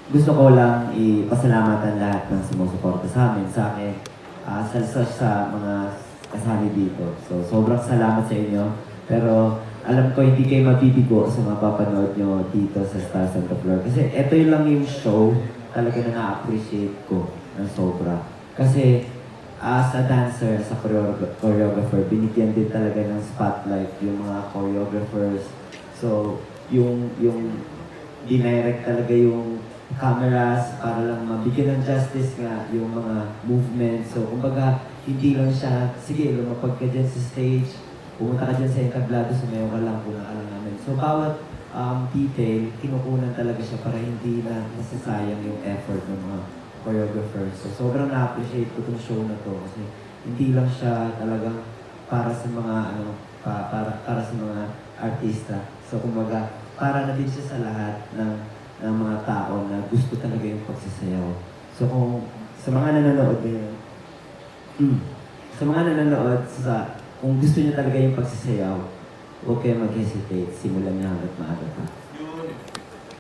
gusto ko lang ipasalamatan lahat ng sumusuporta sa amin, sa akin, sa mga kasali dito. So, sobrang salamat sa inyo. Pero alam ko hindi kayo mabibigo sa mga papanood nyo dito sa Stars on the Floor. Kasi ito yun lang yung show talaga na na-appreciate ko ng sobra. Kasi as a dancer, as a choreographer, binigyan din talaga ng spotlight yung mga choreographers. So, yung dinirect talaga yung cameras para lang mabigyan ng justice nga yung mga movements. So, kumbaga, hindi lang siya, sige, lumapag ka dyan sa stage, pumunta ka dyan sa entablado, sumayaw ka lang, kulang ka lang namin. So, bawat detail, kinukunan talaga siya para hindi na nasasayang yung effort ng mga choreographers. So, sobrang na-appreciate ko itong show na to kasi hindi lang siya talagang para sa mga, para sa mga artista. So, kumbaga, para na din siya sa lahat ng mga tao na gusto talaga yung pagsasayaw. So kung sa mga nanonood ngayon, sa mga nanonood, kung gusto niyo talaga yung pagsasayaw, huwag kayo mag-hesitate, simulan niyo hanggat maaga pa.